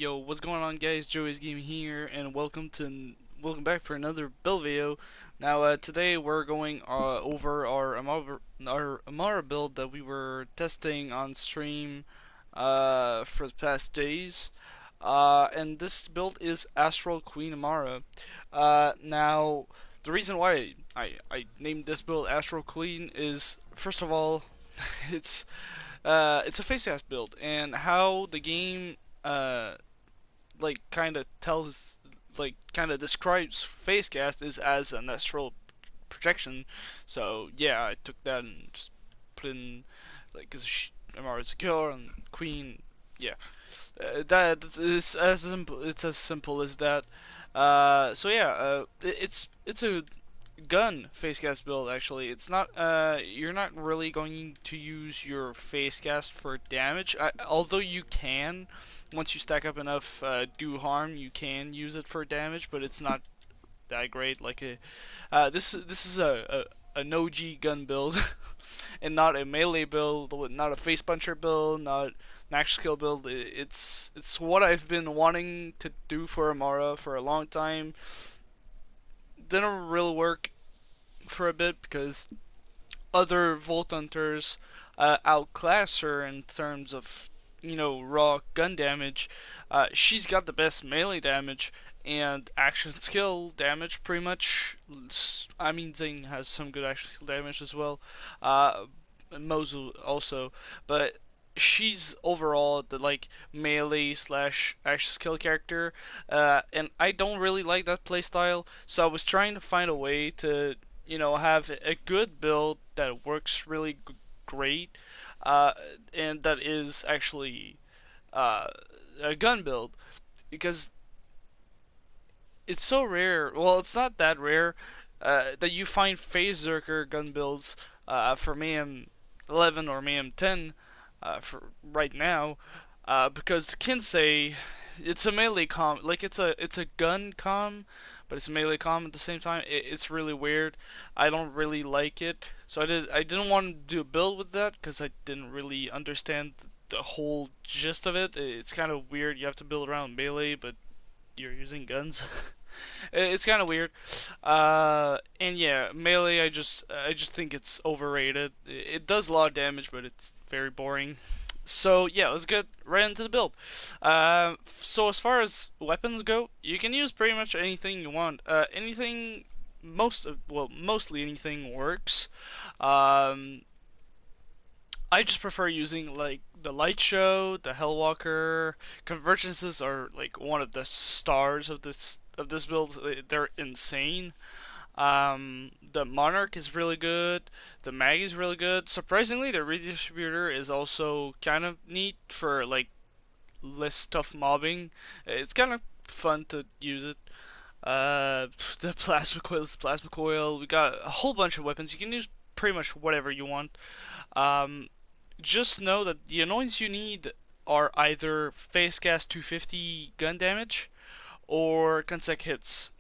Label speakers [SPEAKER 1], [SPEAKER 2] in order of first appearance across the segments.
[SPEAKER 1] Yo, what's going on, guys? Joey's Gaming here, and welcome back for another build video. Now, today we're going over our AMARA build that we were testing on stream for the past days. And this build is Astral Queen AMARA. Now, the reason why I named this build Astral Queen is, first of all, it's it's a face cast build, and how the game like kind of describes face cast is as an astral projection. So yeah, I took that and just put in like because Amara's a killer and Queen. Yeah, that it's as simple as that. So yeah, it's a gun face cast build. Actually, it's not you're not really going to use your face cast for damage, although you can. Once you stack up enough do harm, you can use it for damage, but it's not that great. Like this is an OG gun build and not a melee build, not a face puncher build, not max skill build. It's what I've been wanting to do for Amara for a long time. Didn't really work for a bit because other Volt Hunters outclass her in terms of, raw gun damage. She's got the best melee damage and action skill damage, pretty much. I mean, Zing has some good action skill damage as well. Mozu also, but she's overall the melee slash action skill character, and I don't really like that playstyle. So I was trying to find a way to have a good build that works really great, and that is actually a gun build, because it's so rare. Well, it's not that rare that you find phase zerker gun builds for Mayhem 11 or Mayhem 10 for right now, because the Kinsei, it's a melee com, like it's a gun com, but it's a melee com at the same time. It's really weird. I don't really like it, so I didn't want to do a build with that because I didn't really understand the whole gist of it. It's kind of weird. You have to build around melee, but you're using guns. It's kind of weird. And yeah, melee. I just think it's overrated. It does a lot of damage, but it's very boring. So yeah, let's get right into the build. So as far as weapons go, you can use pretty much anything you want. Mostly anything works. Um, I just prefer using like the Light Show, the Hellwalker. Convergences are like one of the stars of this build. They're insane. The Monarch is really good. The Mag is really good. Surprisingly, the Redistributor is also kind of neat for like less tough mobbing. It's kind of fun to use it. The Plasma Coil is the Plasma Coil. We got a whole bunch of weapons. You can use pretty much whatever you want. Um, just know that the anoints you need are either Face Gas 250 gun damage or Consec hits.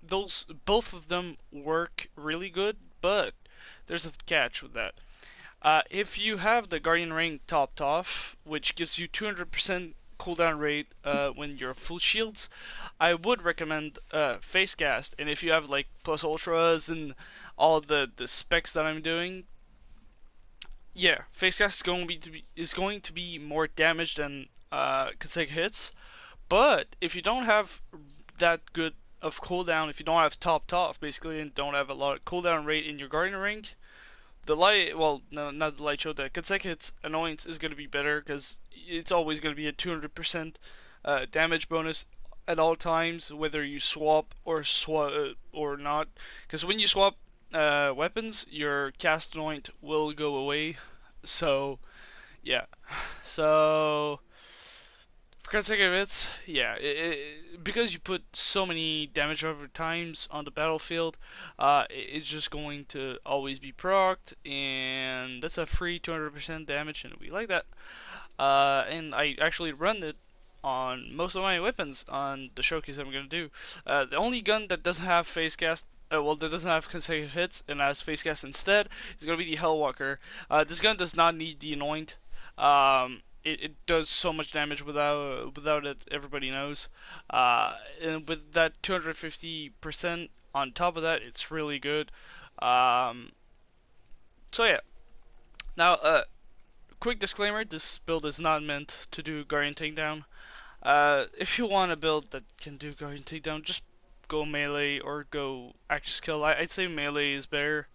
[SPEAKER 1] Those both of them work really good, but there's a catch with that. If you have the Guardian Ring topped off, which gives you 200% cooldown rate when you're full shields, I would recommend Face Cast. And if you have like plus ultras and all the specs that I'm doing, yeah, Face Cast is going to be more damage than consecutive hits. But if you don't have that good of cooldown, if you don't have topped off basically, and don't have a lot of cooldown rate in your Guardian Ring, the light, well, no, not the Light Show, the consecutive annoyance is going to be better because it's always going to be a 200% damage bonus at all times, whether you swap or not. Because when you swap weapons, your cast anoint will go away. So yeah, so for consecutive hits, yeah, because you put so many damage over times on the battlefield, it's just going to always be procced, and that's a free 200% damage, and we like that. And I actually run it on most of my weapons on the showcase I'm gonna do. The only gun that doesn't have face cast, that doesn't have consecutive hits and has face cast instead, is gonna be the Hellwalker. This gun does not need the anoint. it does so much damage without it. Everybody knows. And with that 250% on top of that, it's really good. Um, so yeah. Now, quick disclaimer: this build is not meant to do Guardian Takedown. If you want a build that can do Guardian Takedown, just go melee or go axe skill. I'd say melee is better.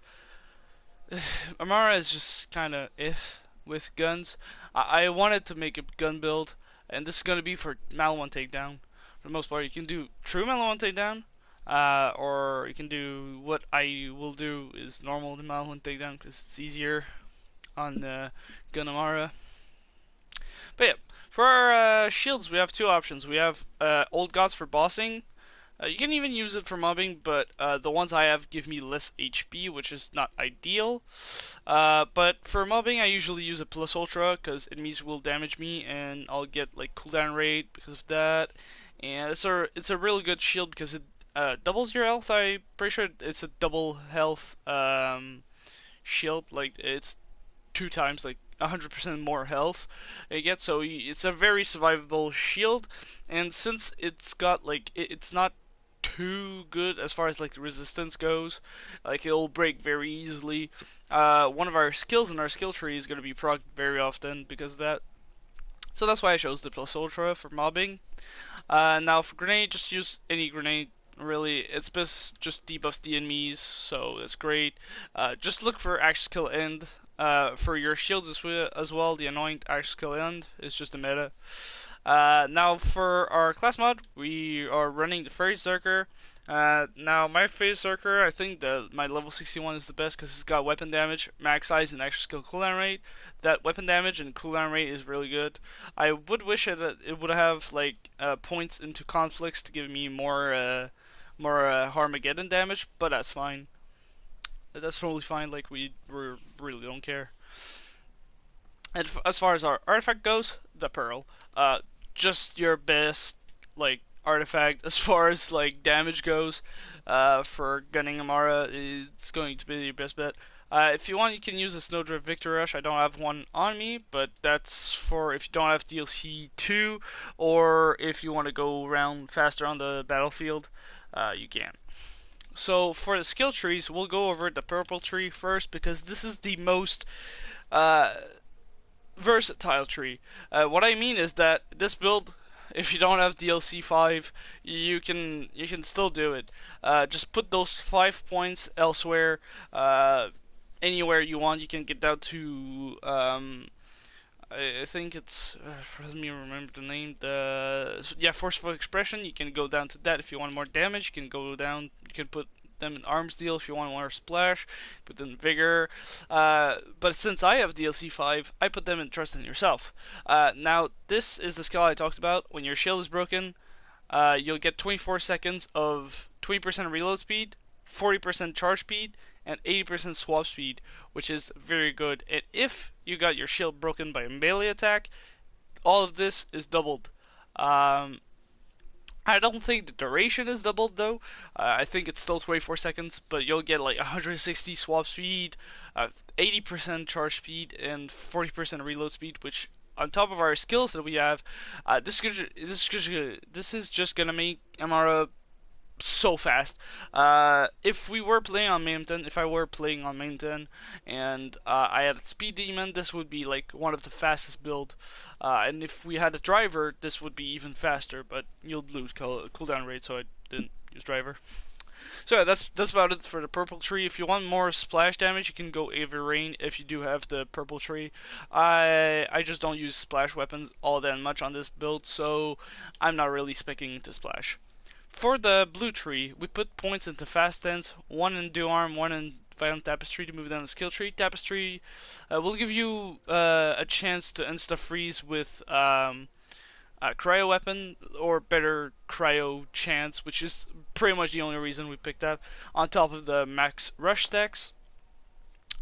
[SPEAKER 1] Amara is just kind of if with guns. I wanted to make a gun build, and this is gonna be for Mal 1 takedown. For the most part, you can do true Mal 1 takedown, or you can do what I will do is normal Mal 1 takedown because it's easier on gun Amara. But yeah, for our shields, we have two options. We have Old Gods for bossing. You can even use it for mobbing, but the ones I have give me less HP, which is not ideal. But for mobbing, I usually use a plus ultra because enemies will damage me, and I'll get like cooldown rate because of that. And it's a really good shield because it doubles your health. I'm pretty sure it's a double health shield. Like it's two times like 100% more health you get, so it's a very survivable shield. And since it's got like it's not too good as far as like resistance goes, like it'll break very easily. One of our skills in our skill tree is going to be proc very often because of that, so that's why I chose the plus ultra for mobbing. Now for grenade, just use any grenade. Really, it's best just debuffs the enemies, so that's great. Just look for axe skill end. For your shields as well, the Anoint axe skill end is just a meta. Now for our class mod, we are running the Phase Zerker. Now my Phase Zerker, I think my level 61 is the best because it's got weapon damage, max size, and extra skill cooldown rate. That weapon damage and cooldown rate is really good. I would wish it would have like points into conflicts to give me more Harmageddon damage, but that's fine. That's totally fine. Like we really don't care. And as far as our artifact goes, the Pearl. Just your best like artifact as far as like damage goes. For gunning Amara, it's going to be your best bet. If you want, you can use a Snowdrift Victory Rush. I don't have one on me, but that's for if you don't have DLC 2, or if you want to go around faster on the battlefield, you can. So for the skill trees, we'll go over the purple tree first because this is the most uh, versatile tree. What I mean is that this build, if you don't have DLC 5, you can still do it. Just put those 5 points elsewhere, anywhere you want. You can get down to I think it's let me remember the name. Forceful expression. You can go down to that if you want more damage. You can go down. You can put them in arms deal if you want more splash. Put them in vigor. But since I have DLC 5, I put them in trust in yourself. Now this is the skill I talked about. When your shield is broken, you'll get 24 seconds of 20% reload speed, 40% charge speed, and 80% swap speed, which is very good. And if you got your shield broken by a melee attack, all of this is doubled. I don't think the duration is doubled though. I think it's still 24 seconds, but you'll get like 160 swap speed, 80% charge speed, and 40% reload speed, which on top of our skills that we have, this is just gonna make Amara so fast. If we were playing on main 10, if I were playing on main 10 and I had a speed demon, this would be like one of the fastest build. And if we had a driver, this would be even faster, but you'll lose cooldown rate, so I didn't use driver. So yeah, that's about it for the purple tree. If you want more splash damage, you can go Aether Rain if you do have the purple tree. I just don't use splash weapons all that much on this build, so I'm not really specking into splash. For the blue tree, we put points into fast stance, one in do arm, one in violent tapestry to move down the skill tree. Tapestry will give you a chance to insta freeze with a cryo weapon, or better cryo chance, which is pretty much the only reason we picked that. On top of the max rush stacks.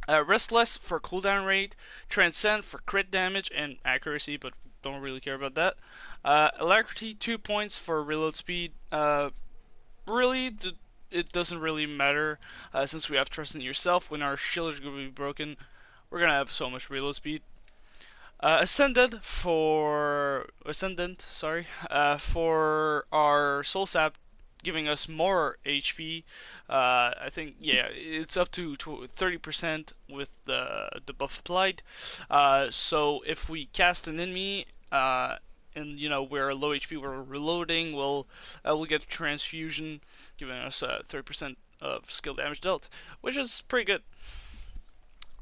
[SPEAKER 1] Restless for cooldown rate, Transcend for crit damage and accuracy, but don't really care about that. Alacrity, 2 points for reload speed. Really, it doesn't really matter since we have trust in yourself. When our shield is going to be broken, we're going to have so much reload speed. Ascendant, sorry, for our soul sap, giving us more HP. I think yeah, it's up to 30% with the buff applied. So if we cast an enemy, and we're low HP, we're reloading, we'll get transfusion, giving us 30% of skill damage dealt, which is pretty good.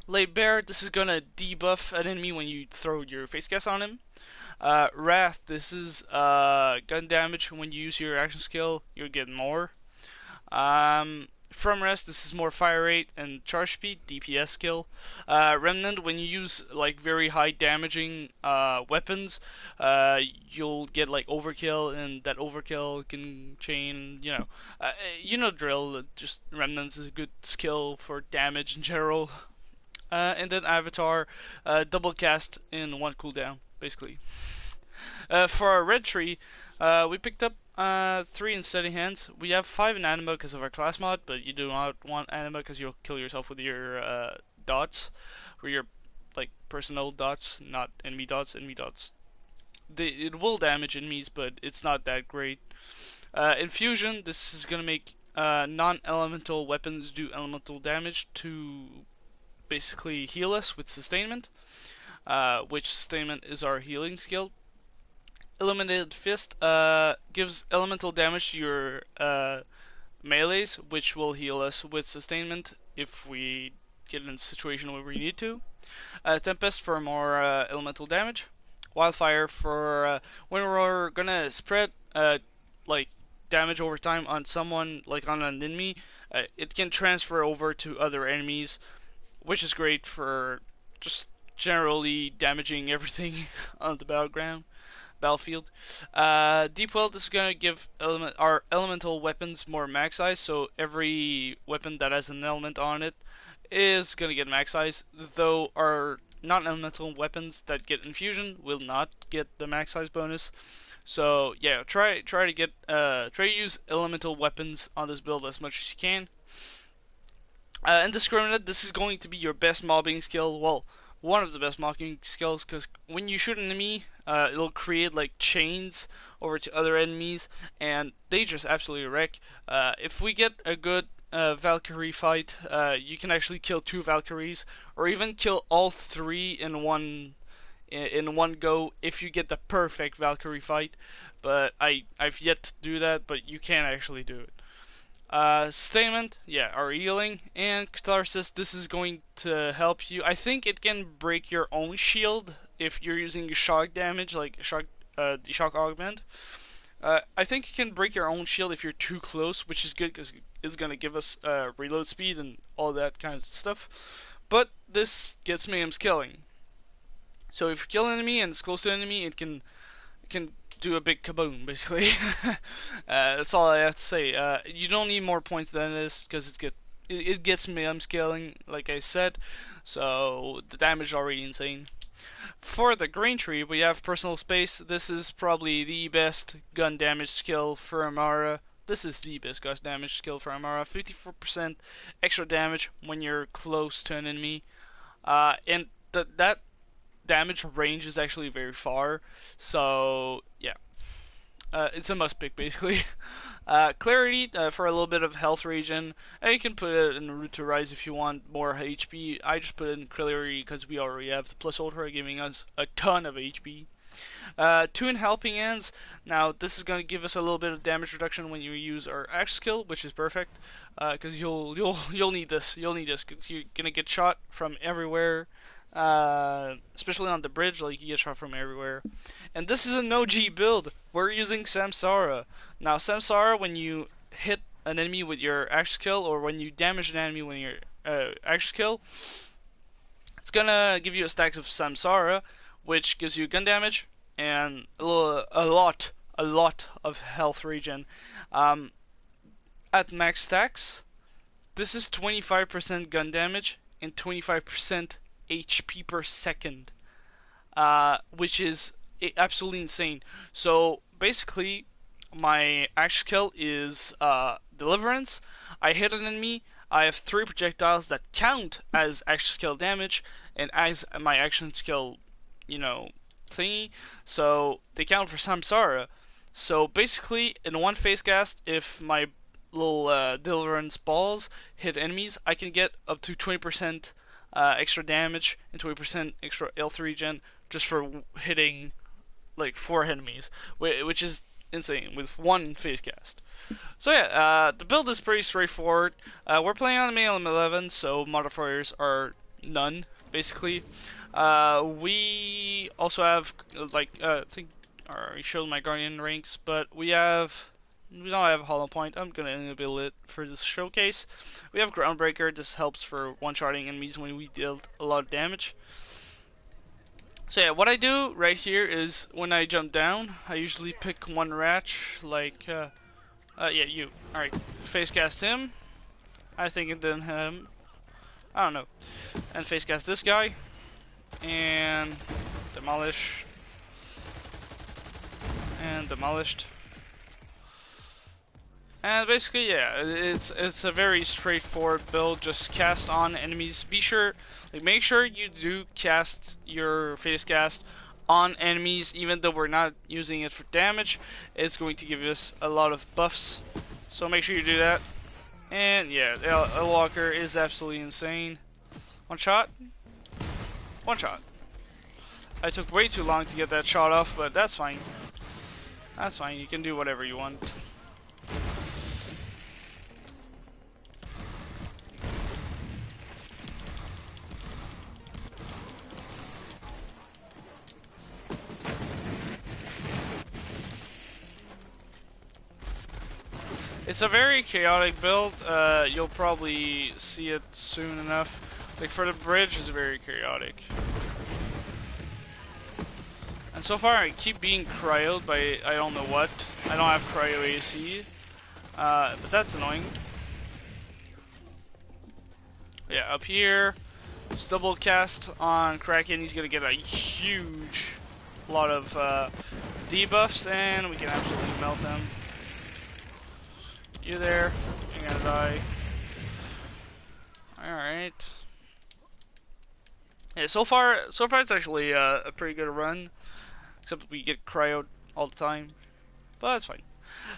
[SPEAKER 1] Late Bear, this is gonna debuff an enemy when you throw your face gas on him. Wrath, this is gun damage. When you use your action skill, you'll get more. From Rest, this is more fire rate and charge speed, DPS skill. Remnant, when you use like very high damaging weapons, you'll get like overkill, and that overkill can chain. Drill. Just Remnant is a good skill for damage in general. And then Avatar, double cast in one cooldown, basically. For our red tree, we picked up 3 in steady hands. We have 5 in anima because of our class mod, but you do not want anima because you'll kill yourself with your dots, or your like personal dots, not enemy dots. Enemy dots, it will damage enemies, but it's not that great. Infusion, this is gonna make non-elemental weapons do elemental damage to basically heal us with sustainment, which sustainment is our healing skill. Illuminated Fist gives elemental damage to your melees, which will heal us with sustainment if we get in a situation where we need to. Tempest for more elemental damage. Wildfire for when we're gonna spread like damage over time on someone, like on an enemy. It can transfer over to other enemies, which is great for just generally damaging everything on the battlefield. Deep Well, this is going to give our elemental weapons more max size, so every weapon that has an element on it is going to get max size, though our non-elemental weapons that get infusion will not get the max size bonus. So yeah, try to use elemental weapons on this build as much as you can. Indiscriminate, this is going to be your best mobbing skill. Well, one of the best mobbing skills, because when you shoot an enemy, it'll create like chains over to other enemies, and they just absolutely wreck. If we get a good Valkyrie fight, you can actually kill 2 Valkyries, or even kill all 3 in one go if you get the perfect Valkyrie fight. But I've yet to do that, but you can actually do it. Sustainment, yeah, our healing, and Catharsis, this is going to help you. I think it can break your own shield if you're using shock damage, like the shock augment. I think it can break your own shield if you're too close, which is good because it's going to give us reload speed and all that kind of stuff. But this gets mayhem killing. So if you kill an enemy and it's close to an enemy, it can do a big kaboom, basically. That's all I have to say. You don't need more points than this because it gets mayhem scaling, like I said. So the damage is already insane. For the green tree, we have personal space. This is probably the best gun damage skill for AMARA. This is the best gun damage skill for AMARA. 54% extra damage when you're close to an enemy, and that damage range is actually very far. So yeah, it's a must pick basically. Clarity for a little bit of health regen. You can put it in Root to Rise if you want more HP. I just put it in Clarity because we already have the Plus Ultra giving us a ton of HP. 2 in Helping Hands. Now this is going to give us a little bit of damage reduction when you use our axe skill, which is perfect because you'll need this. You'll need this because you're gonna get shot from everywhere. Especially on the bridge, like you get shot from everywhere. And this is an OG build. We're using Samsara. Now Samsara, when you hit an enemy with your axe skill, or when you damage an enemy with your axe skill, it's gonna give you a stack of Samsara, which gives you gun damage and a lot of health regen. At max stacks, this is 25% gun damage and 25% HP per second, which is absolutely insane. So basically, my action skill is Deliverance. I hit an enemy, I have 3 projectiles that count as action skill damage, and as my action skill you know, thingy, so they count for samsara. So basically, in one phase cast, if my little deliverance balls hit enemies, I can get up to 20% extra damage and 20% extra health regen just for hitting like 4 enemies, which is insane with one phase cast. So yeah, the build is pretty straightforward. We're playing on the main 11, so modifiers are none basically. We also have I think I already showed my guardian ranks, but we don't have Hollow Point. I'm gonna enable it for this showcase. We have Groundbreaker. This helps for one-shotting enemies when we deal a lot of damage. So yeah, what I do right here is when I jump down, I usually pick one ratch, like, yeah, you. Alright, face cast him. I think it didn't him. I don't know. And face cast this guy. And demolish. And demolished. And basically, yeah, it's a very straightforward build. Just cast on enemies. Make sure you do cast your face cast on enemies, even though we're not using it for damage. It's going to give us a lot of buffs, so make sure you do that. And yeah, El Walker is absolutely insane. One shot. One shot. I took way too long to get that shot off, but that's fine. That's fine. You can do whatever you want. It's a very chaotic build. You'll probably see it soon enough. Like for the bridge, it's very chaotic. And so far, I keep being cryoed by I don't know what. I don't have cryo AC, but that's annoying. Yeah, up here, just double cast on Kraken. He's gonna get a huge lot of debuffs, and we can absolutely melt him. You there? You're gonna die. Alright. Yeah, so far it's actually a pretty good run. Except we get cryoed all the time. But it's fine.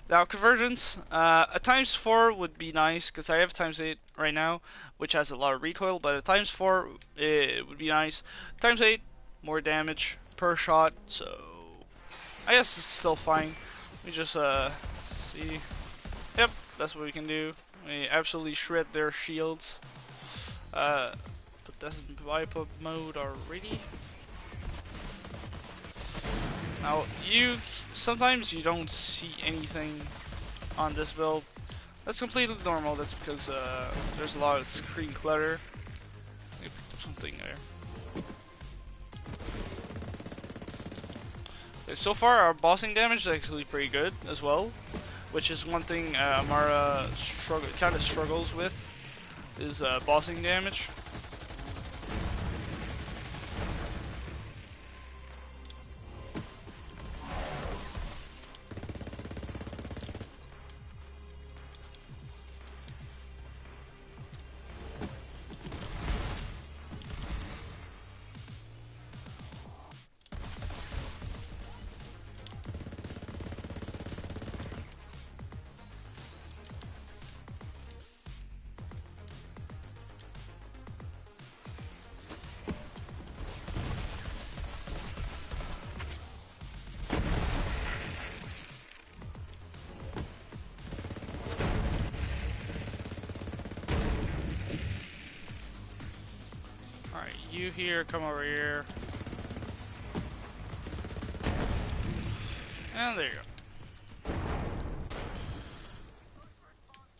[SPEAKER 1] Now, convergence. A times 4 would be nice, because I have times 8 right now, which has a lot of recoil, but a times 4 it would be nice. Times 8, more damage per shot, so I guess it's still fine. We just see. Yep, that's what we can do. We absolutely shred their shields. But that's in wipe up mode already. Now, sometimes you don't see anything on this build. That's completely normal. That's because there's a lot of screen clutter. I picked up something there. Okay, so far, our bossing damage is actually pretty good as well, which is one thing AMARA kind of struggles with, is bossing damage. You here, come over here. And there you go.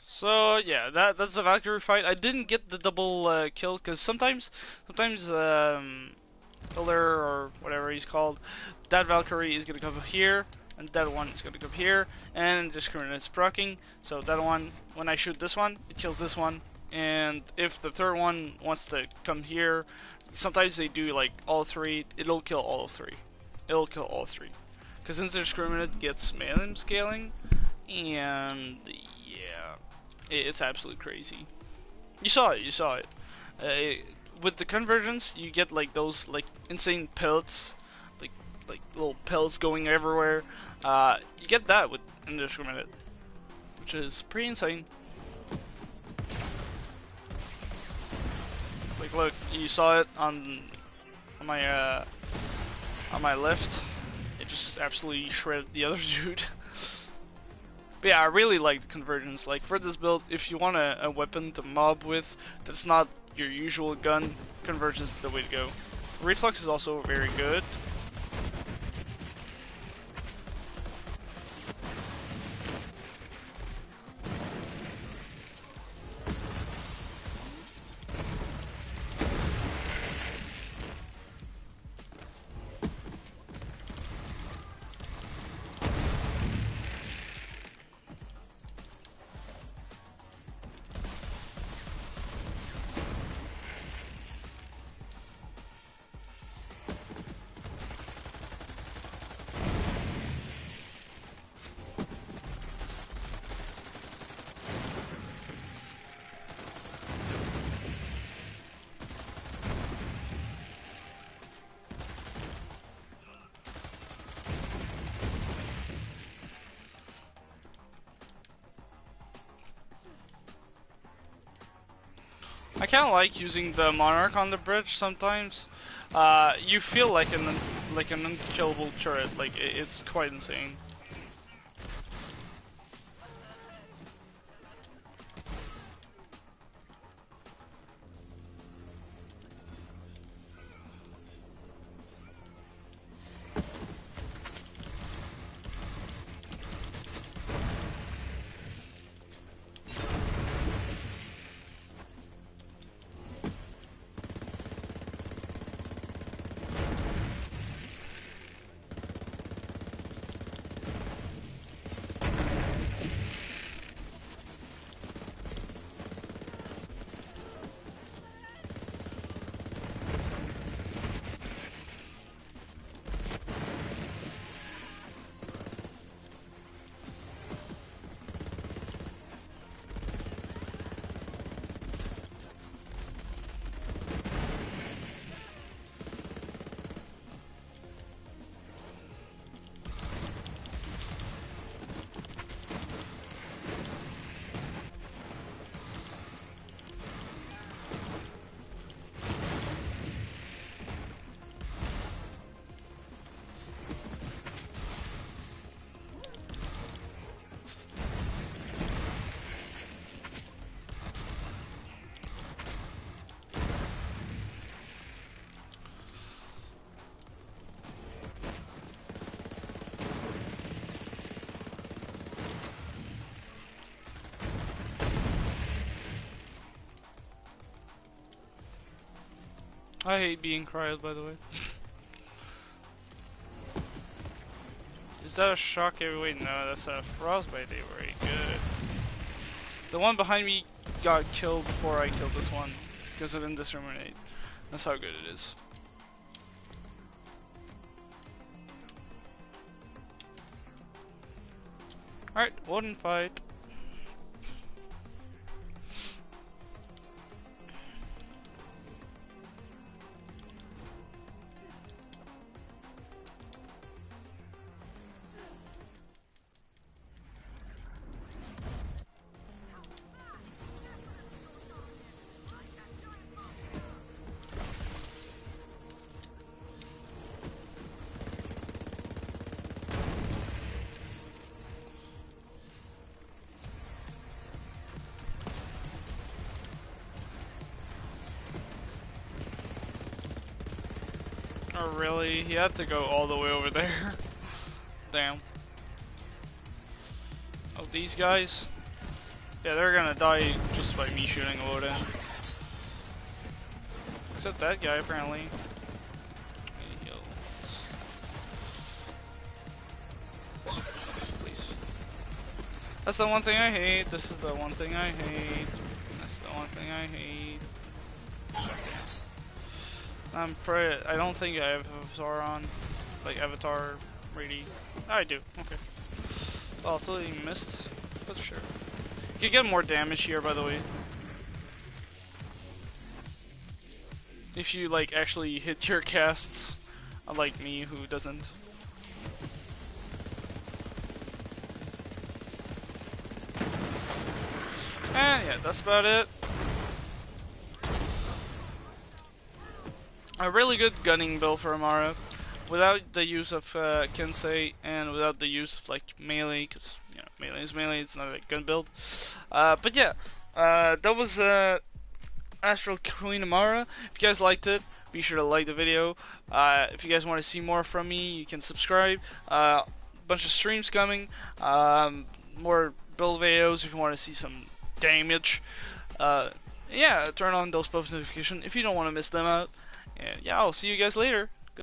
[SPEAKER 1] So yeah, that's the Valkyrie fight. I didn't get the double kill because sometimes Pillar or whatever he's called, that Valkyrie is gonna come here, and that one is gonna come here, and discriminates proccing. So that one, when I shoot this one, it kills this one, and if the third one wants to come here. Sometimes they do like all three. It'll kill all three. It'll kill all three. Because Indiscriminate gets mana scaling, and yeah, it's absolutely crazy. You saw it. You saw it. with the convergence, you get like those like insane pellets, like little pellets going everywhere. You get that with indiscriminate, which is pretty insane. Like, look, you saw it on my left. It just absolutely shredded the other dude. But yeah, I really like the convergence. Like, for this build, if you want a weapon to mob with that's not your usual gun, convergence is the way to go. Reflux is also very good. I kind of like using the Monarch on the bridge sometimes. You feel like an unkillable turret. Like it's quite insane. I hate being cryoed, by the way. Is that a shock every way? No, that's a frostbite. They were very good. The one behind me got killed before I killed this one because of indiscriminate. That's how good it is. Alright, wooden fight. Oh really? He had to go all the way over there. Damn. Oh, these guys? Yeah, they're gonna die just by me shooting a load in. Except that guy, apparently. Please. That's the one thing I hate. This is the one thing I hate. That's the one thing I hate. I don't think I have Avatar on. Like Avatar ready. I do. Okay. Well, totally missed. But sure. You get more damage here, by the way. if you like actually hit your casts, unlike me who doesn't. And yeah, that's about it. A really good gunning build for AMARA, without the use of Kensei and without the use of like melee, because you know melee is melee. It's not a gun build. But yeah, that was Astral Queen AMARA. If you guys liked it, be sure to like the video. If you guys want to see more from me, you can subscribe. Bunch of streams coming. More build videos if you want to see some damage. Yeah, turn on those post notifications if you don't want to miss them out. And yeah, I'll see you guys later.